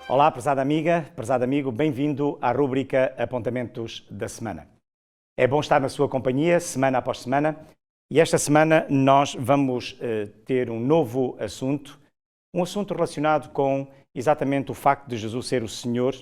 Olá, prezada amiga, prezado amigo, bem-vindo à rúbrica Apontamentos da Semana. É bom estar na sua companhia, semana após semana, e esta semana nós vamos ter um novo assunto, um assunto relacionado com exatamente o facto de Jesus ser o Senhor,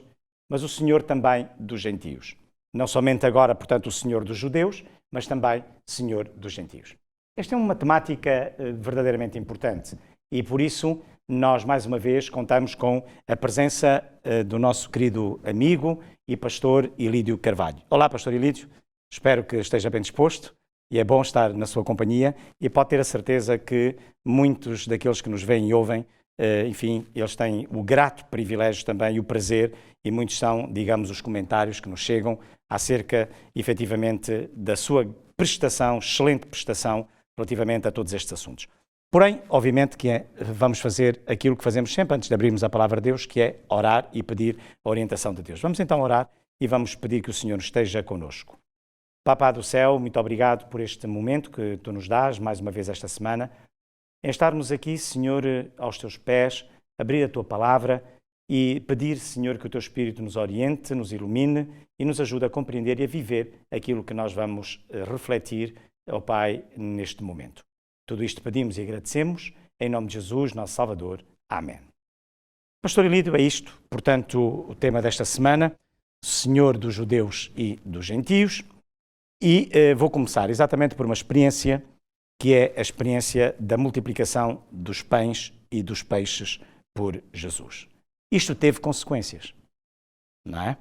mas o Senhor também dos gentios. Não somente agora, portanto, o Senhor dos judeus, mas também Senhor dos gentios. Esta é uma temática verdadeiramente importante e, por isso, nós, mais uma vez, contamos com a presença do nosso querido amigo e pastor Ilídio Carvalho. Olá, pastor Ilídio. Espero que esteja bem disposto e é bom estar na sua companhia e pode ter a certeza que muitos daqueles que nos veem e ouvem, enfim, eles têm o grato privilégio também e o prazer, e muitos são, digamos, os comentários que nos chegam acerca, efetivamente, da sua prestação, excelente prestação, relativamente a todos estes assuntos. Porém, obviamente que vamos fazer aquilo que fazemos sempre antes de abrirmos a palavra de Deus, que é orar e pedir a orientação de Deus. Vamos então orar e vamos pedir que o Senhor esteja conosco. Papá do céu, muito obrigado por este momento que Tu nos dás, mais uma vez esta semana, em estarmos aqui, Senhor, aos Teus pés, abrir a Tua palavra e pedir, Senhor, que o Teu Espírito nos oriente, nos ilumine e nos ajude a compreender e a viver aquilo que nós vamos refletir, ó Pai, neste momento. Tudo isto pedimos e agradecemos, em nome de Jesus, nosso Salvador. Amém. Pastor Ilídio, é isto, portanto, o tema desta semana, Senhor dos judeus e dos gentios, e vou começar exatamente por uma experiência, que é a experiência da multiplicação dos pães e dos peixes por Jesus. Isto teve consequências, não é?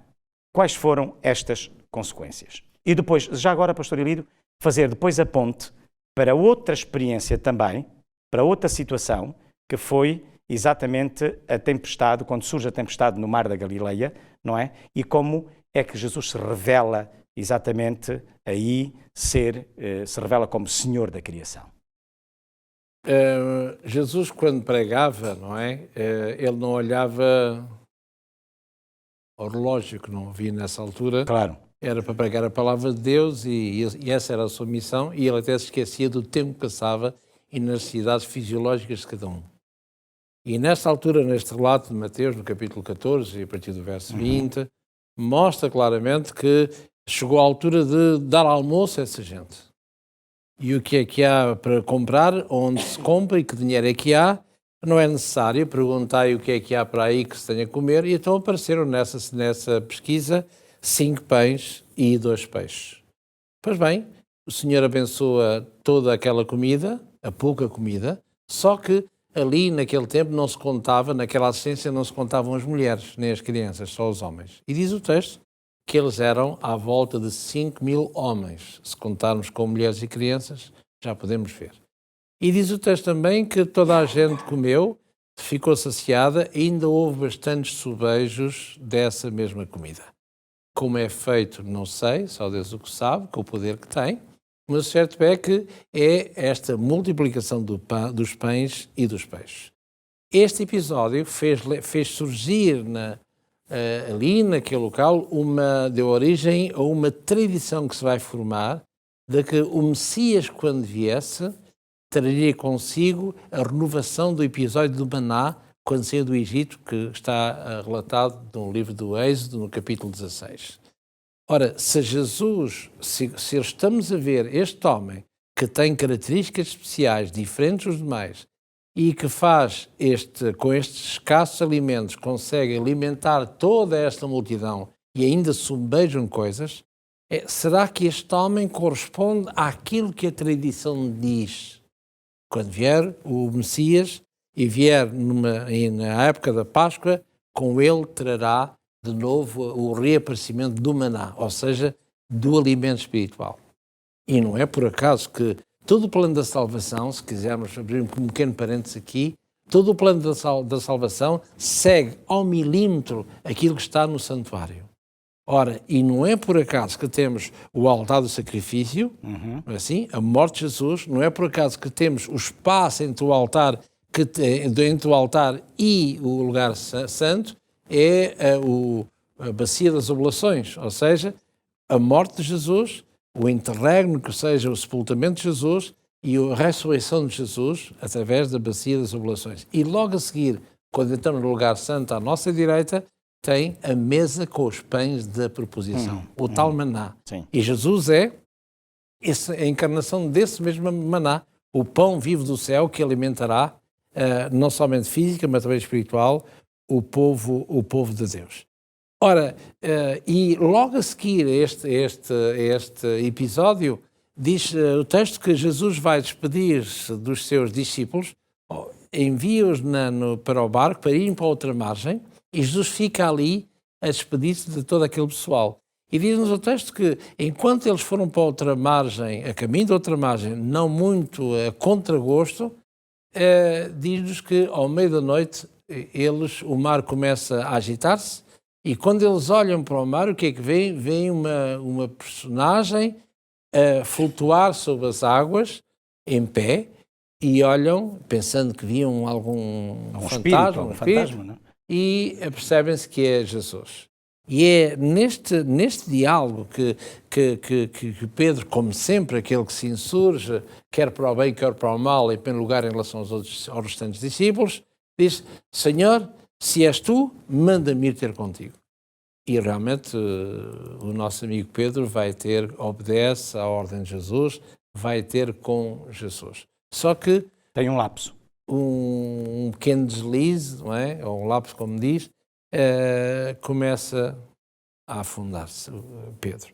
Quais foram estas consequências? E depois, já agora, pastor Ilídio, fazer depois a ponte para outra experiência também, para outra situação, que foi exatamente a tempestade, quando surge a tempestade no Mar da Galileia, não é? E como é que Jesus se revela exatamente aí, se revela como Senhor da criação. Jesus, quando pregava, não é? Ele não olhava ao relógio, que não havia nessa altura. Claro. Era para pregar a palavra de Deus e essa era a sua missão, e ele até se esquecia do tempo que passava e nas necessidades fisiológicas de cada um. E nesta altura, neste relato de Mateus, no capítulo 14, e a partir do verso 20, mostra claramente que chegou a altura de dar almoço a essa gente. E o que é que há para comprar, onde se compra e que dinheiro é que há, não é necessário perguntar o que é que há para aí que se tenha a comer, e então apareceram nessa pesquisa 5 pães e 2 peixes. Pois bem, o Senhor abençoa toda aquela comida, a pouca comida, só que ali naquele tempo não se contava, naquela assistência não se contavam as mulheres, nem as crianças, só os homens. E diz o texto que eles eram à volta de 5.000 homens. Se contarmos com mulheres e crianças, já podemos ver. E diz o texto também que toda a gente comeu, ficou saciada, e ainda houve bastantes sobejos dessa mesma comida. Como é feito, não sei, só Deus o que sabe, com o poder que tem, mas o certo é que é esta multiplicação dos pães e dos peixes. Este episódio fez surgir ali naquele local, deu origem a uma tradição que se vai formar de que o Messias, quando viesse, traria consigo a renovação do episódio do maná, quando saiu do Egito, que está relatado no livro do Êxodo, no capítulo 16. Ora, se estamos a ver este homem que tem características especiais, diferentes dos demais, e que com estes escassos alimentos, consegue alimentar toda esta multidão e ainda sombejam coisas, será que este homem corresponde àquilo que a tradição diz? Quando vier o Messias, e vier na época da Páscoa, com ele trará de novo o reaparecimento do maná, ou seja, do alimento espiritual. E não é por acaso que todo o plano da salvação, se quisermos abrir um pequeno parênteses aqui, todo o plano da salvação segue ao milímetro aquilo que está no santuário. Ora, e não é por acaso que temos o altar do sacrifício, assim, a morte de Jesus, não é por acaso que temos o espaço entre o altar e o lugar santo, é a bacia das oblações, ou seja, a morte de Jesus, o interregno, que seja o sepultamento de Jesus, e a ressurreição de Jesus através da bacia das oblações. E logo a seguir, Quando entramos no lugar santo à nossa direita, tem a mesa com os pães da proposição, o tal maná. Sim. E Jesus é a encarnação desse mesmo maná, o pão vivo do céu que alimentará, não somente física, mas também espiritual, o povo de Deus. Ora, e logo a seguir a este episódio, diz o texto que Jesus vai despedir-se dos seus discípulos, envia-os para o barco para irem para outra margem, e Jesus fica ali a despedir-se de todo aquele pessoal. E diz-nos o texto que, enquanto eles foram para outra margem, a caminho de outra margem, não muito a contragosto, diz-nos que ao meio da noite o mar começa a agitar-se, e quando eles olham para o mar, o que é que vem? Vem uma personagem a flutuar sobre as águas, em pé, e olham, pensando que viam algum fantasma, um fantasma, não é? E percebem-se que é Jesus. E é neste diálogo que Pedro, como sempre, aquele que se insurge, quer para o bem, quer para o mal, em primeiro lugar em relação aos restantes discípulos, diz: Senhor, se és tu, manda-me ir ter contigo. E realmente o nosso amigo Pedro obedece à ordem de Jesus, vai ter com Jesus. Só que tem um lapso. Um pequeno deslize, não é? Ou um lapso, como diz, começa a afundar-se Pedro.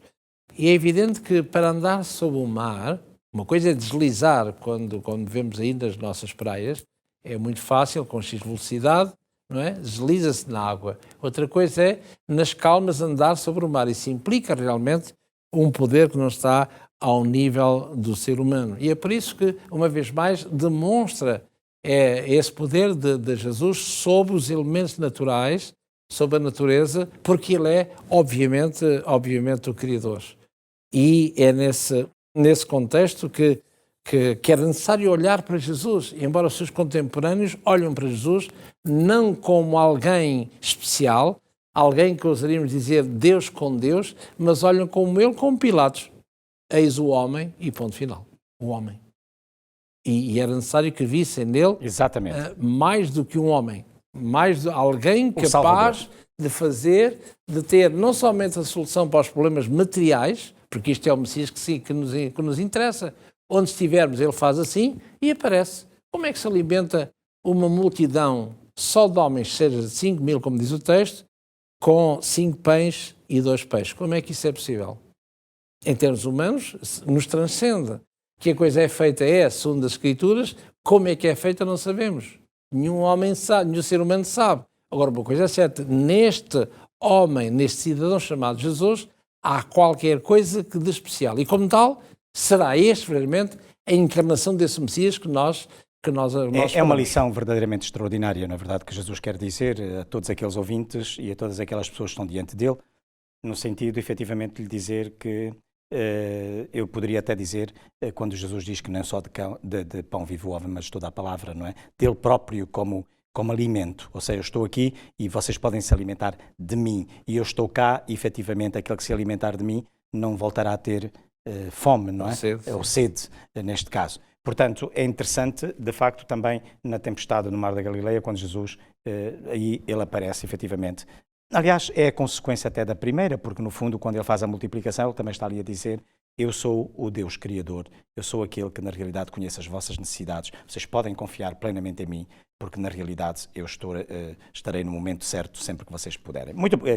E é evidente que para andar sobre o mar, uma coisa é deslizar quando vemos aí nas nossas praias, é muito fácil, com X velocidade, não é? Desliza-se na água. Outra coisa é, nas calmas, andar sobre o mar. Isso implica realmente um poder que não está ao nível do ser humano. E é por isso que, uma vez mais, demonstra esse poder de Jesus sobre os elementos naturais, sobre a natureza, porque ele é, obviamente o Criador. E é nesse contexto que era necessário olhar para Jesus, embora os seus contemporâneos olham para Jesus não como alguém especial, alguém que ousaríamos dizer Deus com Deus, mas olham como ele, como Pilatos. Eis o homem e ponto final. O homem. E era necessário que vissem nele mais do que um homem, mais de alguém capaz de ter não somente a solução para os problemas materiais, porque isto é o Messias que nos interessa. Onde estivermos, ele faz assim e aparece. Como é que se alimenta uma multidão só de homens, seja de 5 mil, como diz o texto, com 5 pães e 2 peixes? Como é que isso é possível? Em termos humanos, nos transcende. Que a coisa é feita segundo as Escrituras, como é que é feita não sabemos. Nenhum homem sabe, nenhum ser humano sabe. Agora, uma coisa é certa, neste homem, neste cidadão chamado Jesus, há qualquer coisa de especial. E como tal, será verdadeiramente a encarnação desse Messias que nós é uma lição verdadeiramente extraordinária, na verdade, que Jesus quer dizer a todos aqueles ouvintes e a todas aquelas pessoas que estão diante dele, no sentido, efetivamente, de lhe dizer que eu poderia até dizer, quando Jesus diz que não só de pão vive o homem, mas toda a palavra, não é? Dele próprio como alimento. Ou seja, eu estou aqui e vocês podem se alimentar de mim. E eu estou cá e, efetivamente, aquele que se alimentar de mim não voltará a ter fome, não é? Ou sede, neste caso. Portanto, é interessante, de facto, também na tempestade no Mar da Galileia, quando Jesus, aí ele aparece, efetivamente. Aliás, é a consequência até da primeira, porque no fundo, quando ele faz a multiplicação, ele também está ali a dizer: eu sou o Deus Criador, eu sou aquele que na realidade conhece as vossas necessidades, vocês podem confiar plenamente em mim, porque na realidade eu estarei no momento certo sempre que vocês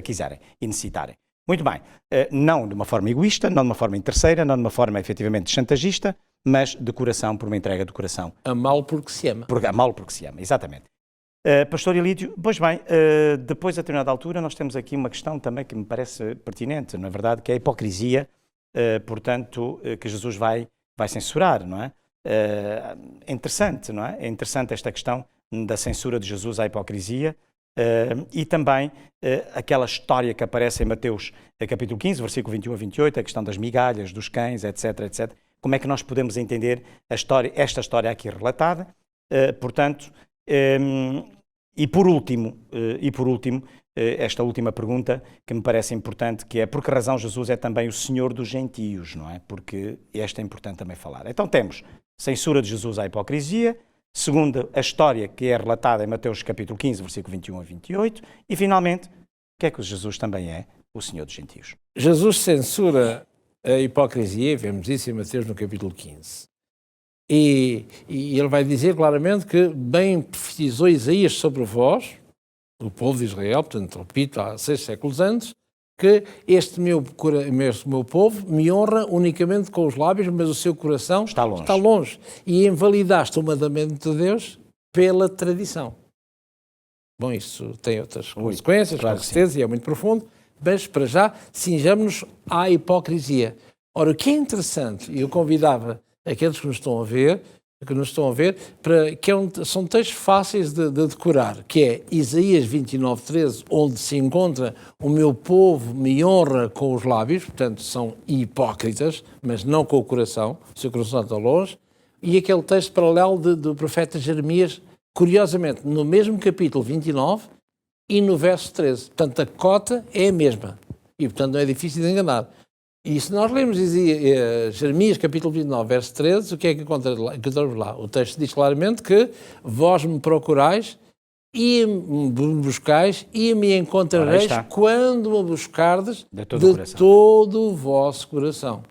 quiserem e necessitarem. Muito bem, não de uma forma egoísta, não de uma forma interesseira, não de uma forma efetivamente chantagista, mas de coração, por uma entrega de coração. Amá-lo porque se ama. Amá-lo porque se ama, exatamente. Pastor Elídio, pois bem, depois a determinada altura nós temos aqui uma questão também que me parece pertinente, não é verdade, que é a hipocrisia, portanto, que Jesus vai censurar, não é? É interessante, não é? É interessante esta questão da censura de Jesus à hipocrisia e também aquela história que aparece em Mateus capítulo 15, versículo 21 a 28, a questão das migalhas, dos cães, etc, etc. Como é que nós podemos entender esta história aqui relatada? Portanto, e por último, esta última pergunta que me parece importante, que é: por que razão Jesus é também o Senhor dos gentios, não é? Porque esta é importante também falar. Então temos censura de Jesus à hipocrisia, segundo a história que é relatada em Mateus capítulo 15, versículo 21 a 28, e finalmente, que é que Jesus também é o Senhor dos gentios. Jesus censura a hipocrisia, vemos isso em Mateus no capítulo 15. E ele vai dizer claramente que bem profetizou Isaías sobre vós, o povo de Israel, portanto, repito, há 6 séculos antes, que este meu povo me honra unicamente com os lábios, mas o seu coração está longe. E invalidaste o mandamento de Deus pela tradição. Bom, isso tem outras consequências, claro, com certeza, e é muito profundo, mas para já, cinjamos-nos à hipocrisia. Ora, o que é interessante, e eu convidava aqueles que nos estão a ver, para que são textos fáceis de decorar, que é Isaías 29:13, onde se encontra o meu povo me honra com os lábios, portanto são hipócritas, mas não com o coração, o seu coração está longe, e aquele texto paralelo do profeta Jeremias, curiosamente, no mesmo capítulo 29 e no verso 13. Portanto, a cota é a mesma, e portanto não é difícil de enganar. E se nós lemos Jeremias capítulo 29, verso 13, o que é que encontramos lá? O texto diz claramente que vós me procurais e me buscais e me encontrareis quando me buscardes de todo o vosso coração.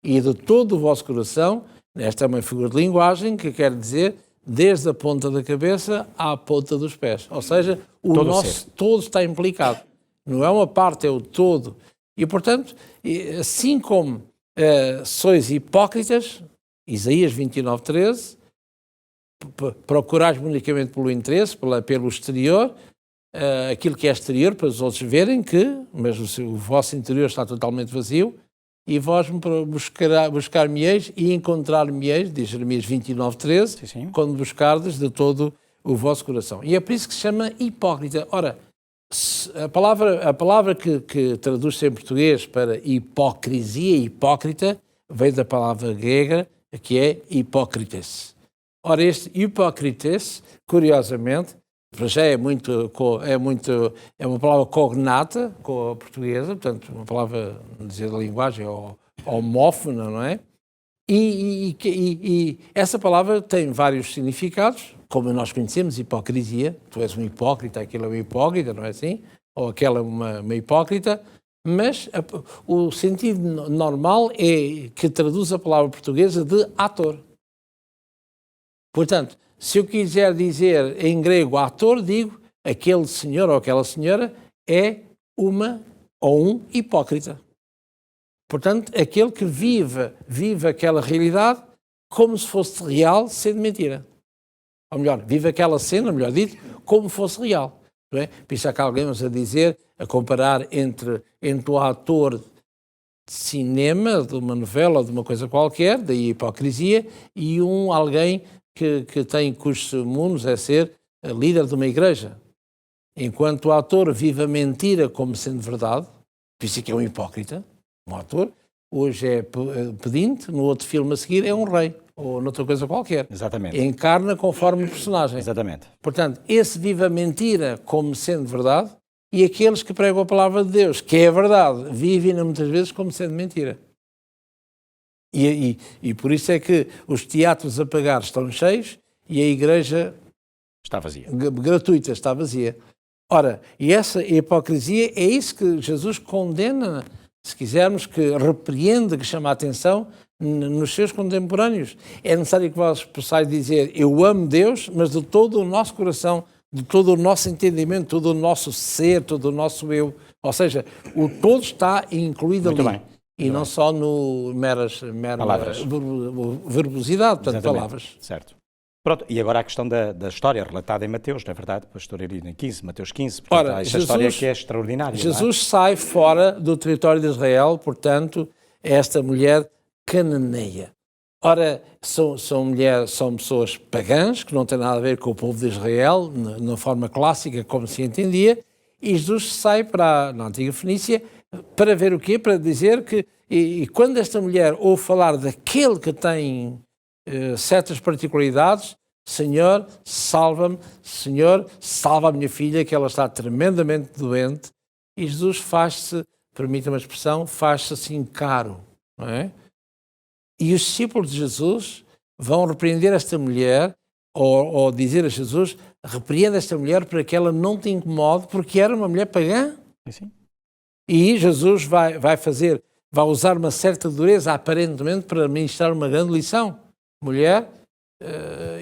E de todo o vosso coração, esta é uma figura de linguagem que quer dizer desde a ponta da cabeça à ponta dos pés. Ou seja, o nosso todo está implicado. Não é uma parte, é o todo. E, portanto, assim como sois hipócritas, Isaías 29:13, procurais-me unicamente pelo interesse, pelo exterior, aquilo que é exterior, para os outros verem mas o vosso interior está totalmente vazio, e vós me buscar-me-eis e encontrar-me-eis, diz Jeremias 29:13, quando buscardes de todo o vosso coração. E é por isso que se chama hipócrita. Ora, a palavra que traduz-se em português para hipocrisia, hipócrita, vem da palavra grega, que é hipócrites. Ora, este hipócrites, curiosamente, já é uma palavra cognata com a portuguesa, portanto, uma palavra, dizer da linguagem, homófona, não é? E essa palavra tem vários significados, como nós conhecemos, hipocrisia, tu és um hipócrita, aquilo é um hipócrita, não é assim? Ou aquela é uma hipócrita, mas o sentido normal é que traduz a palavra portuguesa de ator. Portanto, se eu quiser dizer em grego ator, digo aquele senhor ou aquela senhora é uma ou um hipócrita. Portanto, aquele que vive aquela realidade como se fosse real, sendo mentira. Ou melhor, vive aquela cena, melhor dito, como fosse real. Não é? Por isso há que alguém a dizer, a comparar entre o ator de cinema, de uma novela ou de uma coisa qualquer, da hipocrisia, e alguém cujos mundos é ser líder de uma igreja. Enquanto o ator vive a mentira como sendo verdade, por isso é que é um hipócrita, um ator, hoje é pedinte, no outro filme a seguir é um rei, ou noutra coisa qualquer. Exatamente. Encarna conforme o personagem. Exatamente. Portanto, esse vive a mentira como sendo verdade, e aqueles que pregam a palavra de Deus, que é a verdade, vivem muitas vezes como sendo mentira. E por isso é que os teatros a pagar estão cheios e a igreja está vazia. Gratuita, está vazia. Ora, e essa hipocrisia é isso que Jesus condena, se quisermos, que repreende, que chama a atenção nos seus contemporâneos. É necessário que vós possais dizer, eu amo Deus, mas de todo o nosso coração, de todo o nosso entendimento, todo o nosso ser, todo o nosso eu. Ou seja, o todo está incluído muito ali. Bem. E não só no meras palavras. Verbosidade, portanto, exatamente. Palavras. Certo. Pronto, e agora a questão da história relatada em Mateus, não é verdade? Pastor Irina 15, Mateus 15. Portanto, Ora, esta história que é extraordinária. Jesus sai fora do território de Israel, portanto, esta mulher cananeia. Ora, são pessoas pagãs, que não têm nada a ver com o povo de Israel, na forma clássica, como se entendia, e Jesus sai na antiga Fenícia para ver o quê? Para dizer que, e quando esta mulher ouve falar daquele que tem certas particularidades, Senhor, salva-me, Senhor, salva a minha filha, que ela está tremendamente doente, e Jesus faz-se, permita-me a expressão, faz-se assim caro, não é? E os discípulos de Jesus vão repreender esta mulher ou dizer a Jesus, repreenda esta mulher para que ela não te incomode, porque era uma mulher pagã. Sim. E Jesus vai usar uma certa dureza, aparentemente, para ministrar uma grande lição. Mulher,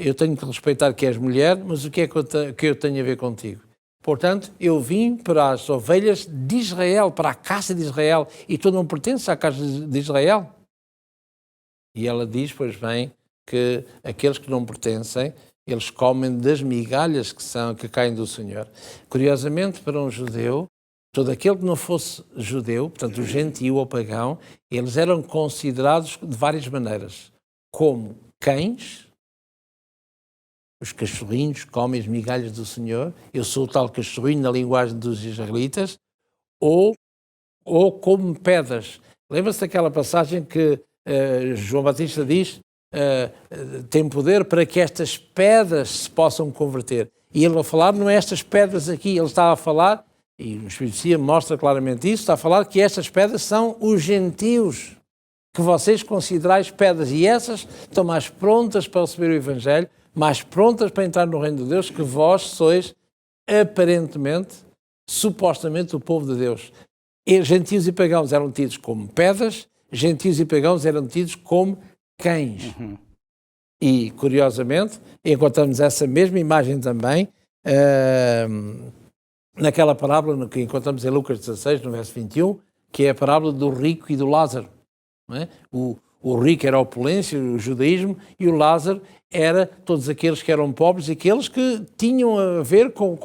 eu tenho que respeitar que és mulher, mas o que é que eu tenho a ver contigo? Portanto, eu vim para as ovelhas de Israel, para a casa de Israel, e tu não pertences à casa de Israel. E ela diz, pois bem, que aqueles que não pertencem, eles comem das migalhas que caem do Senhor. Curiosamente, para um judeu, todo aquele que não fosse judeu, portanto o gentio ou pagão, eles eram considerados de várias maneiras, como cães, os cachorrinhos comem as migalhas do Senhor, eu sou o tal cachorrinho na linguagem dos israelitas, ou como pedras. Lembra-se daquela passagem que João Batista diz, tem poder para que estas pedras se possam converter. E ele a falar, não é estas pedras aqui, ele estava a falar, e o Espírito Santo mostra claramente isso, está a falar que estas pedras são os gentios, que vocês considerais pedras, e essas estão mais prontas para receber o Evangelho, mais prontas para entrar no reino de Deus, que vós sois, aparentemente, supostamente, o povo de Deus. E gentios e pagãos eram tidos como pedras, gentios e pagãos eram tidos como cães. E, curiosamente, encontramos essa mesma imagem também naquela parábola que encontramos em Lucas 16, no verso 21, que é a parábola do rico e do Lázaro. Não é? O rico era a opulência, o judaísmo, e o Lázaro era todos aqueles que eram pobres e aqueles que tinham a ver com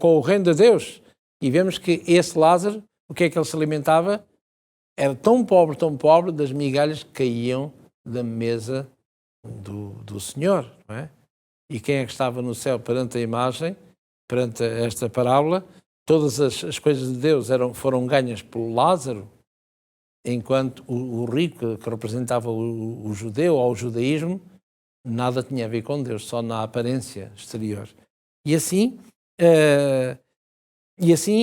o reino de Deus. E vemos que esse Lázaro, o que é que ele se alimentava? Era tão pobre, das migalhas que caíam da mesa do Senhor. Não é? E quem é que estava no céu perante a imagem, perante esta parábola? Todas as coisas de Deus foram ganhas por Lázaro, enquanto o rico, que representava o judeu ou o judaísmo, nada tinha a ver com Deus, só na aparência exterior. E assim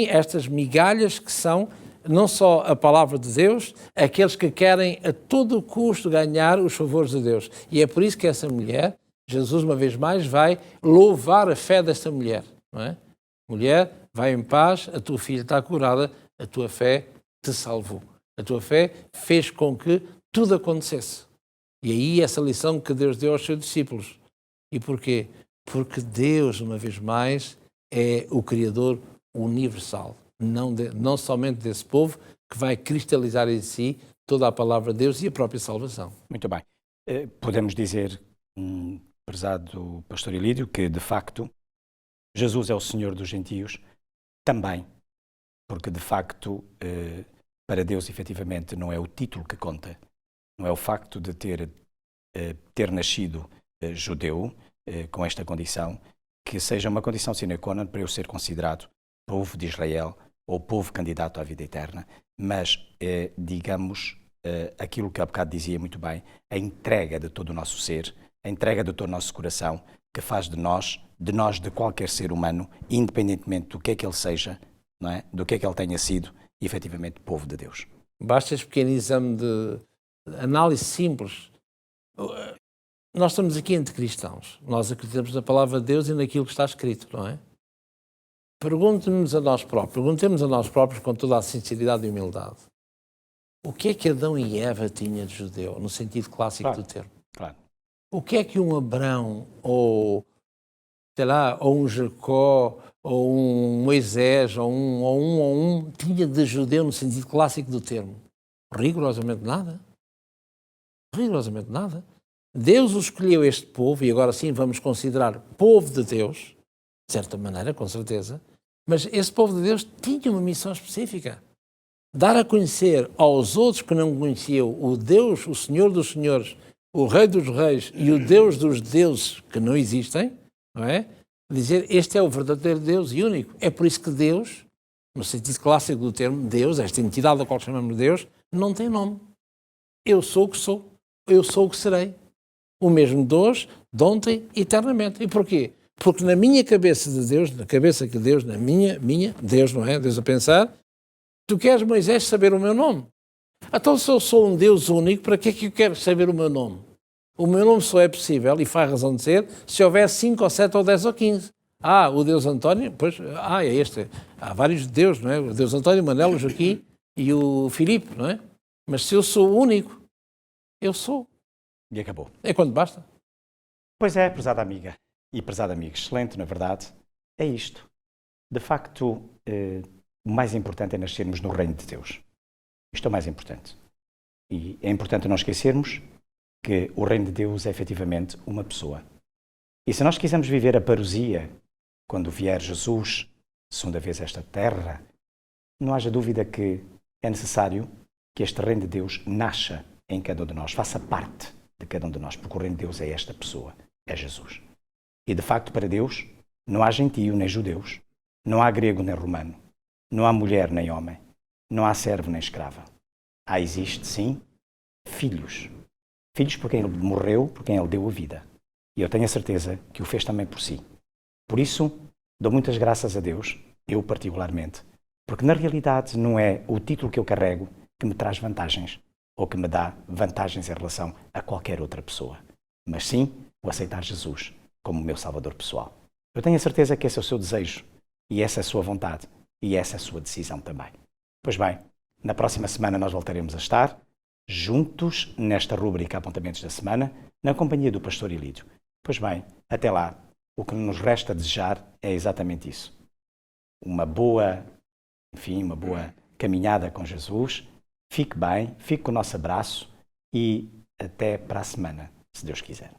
estas migalhas que são não só a palavra de Deus, aqueles que querem a todo custo ganhar os favores de Deus. E é por isso que essa mulher, Jesus uma vez mais vai louvar a fé desta mulher. Não é? Mulher, vai em paz, a tua filha está curada, a tua fé te salvou. A tua fé fez com que tudo acontecesse. E aí essa lição que Deus deu aos seus discípulos. E porquê? Porque Deus, uma vez mais, é o Criador universal. Não somente desse povo, que vai cristalizar em si toda a palavra de Deus e a própria salvação. Muito bem. Podemos dizer, prezado pastor Ilídio, que de facto Jesus é o Senhor dos gentios também, porque de facto para Deus efetivamente não é o título que conta, não é o facto de ter nascido judeu com esta condição, que seja uma condição sine qua non para eu ser considerado povo de Israel ou povo candidato à vida eterna, mas digamos aquilo que há bocado dizia muito bem, a entrega de todo o nosso ser, a entrega de todo o nosso coração, que faz de nós, de qualquer ser humano, independentemente do que é que ele seja, não é? Do que é que ele tenha sido, efetivamente povo de Deus. Basta este pequeno exame de análise simples. Nós estamos aqui entre cristãos. Nós acreditamos na palavra de Deus e naquilo que está escrito, não é? Perguntemos a nós próprios com toda a sinceridade e humildade. O que é que Adão e Eva tinham de judeu, no sentido clássico do termo? Claro. O que é que um Abrão, ou um Jacó, ou um Moisés, ou um tinha de judeu no sentido clássico do termo? Rigorosamente nada. Rigorosamente nada. Deus escolheu este povo, e agora sim vamos considerar povo de Deus, de certa maneira, com certeza, mas esse povo de Deus tinha uma missão específica. Dar a conhecer aos outros que não conheciam o Deus, o Senhor dos Senhores, o Rei dos Reis e o Deus dos deuses que não existem, não é? Dizer, este é o verdadeiro Deus e único. É por isso que Deus, no sentido clássico do termo, Deus, esta entidade a qual chamamos de Deus, não tem nome. Eu sou o que sou. Eu sou o que serei. O mesmo de hoje, de ontem, eternamente. E porquê? Porque na minha cabeça de Deus, na cabeça que Deus, na minha, Deus não é? Deus a pensar, tu queres, Moisés, saber o meu nome. Então, se eu sou um Deus único, para que é que eu quero saber o meu nome? O meu nome só é possível, e faz razão de ser, se houver 5 ou 7 ou 10 ou 15. O Deus António, pois, é este. Há vários Deus, não é? O Deus António, o Manel, o Joaquim e o Filipe, não é? Mas se eu sou o único, eu sou. E acabou. É quando basta. Pois é, prezada amiga e prezado amigo, excelente, na verdade, é isto. De facto, o mais importante é nascermos no reino de Deus. Isto é o mais importante. E é importante não esquecermos que o reino de Deus é efetivamente uma pessoa. E se nós quisermos viver a parousia, quando vier Jesus, segunda vez a esta terra, não haja dúvida que é necessário que este reino de Deus nasça em cada um de nós, faça parte de cada um de nós, porque o reino de Deus é esta pessoa, é Jesus. E de facto, para Deus, não há gentio nem judeus, não há grego nem romano, não há mulher nem homem, não há servo nem escrava. Existe, sim, filhos. Filhos por quem ele morreu, por quem ele deu a vida. E eu tenho a certeza que o fez também por si. Por isso, dou muitas graças a Deus, eu particularmente, porque na realidade não é o título que eu carrego que me traz vantagens ou que me dá vantagens em relação a qualquer outra pessoa, mas sim o aceitar Jesus como meu Salvador pessoal. Eu tenho a certeza que esse é o seu desejo e essa é a sua vontade e essa é a sua decisão também. Pois bem, na próxima semana nós voltaremos a estar juntos nesta rúbrica Apontamentos da Semana, na companhia do Pastor Ilídio. Pois bem, até lá, o que nos resta desejar é exatamente isso. Uma boa caminhada com Jesus. Fique bem, fique com o nosso abraço e até para a semana, se Deus quiser.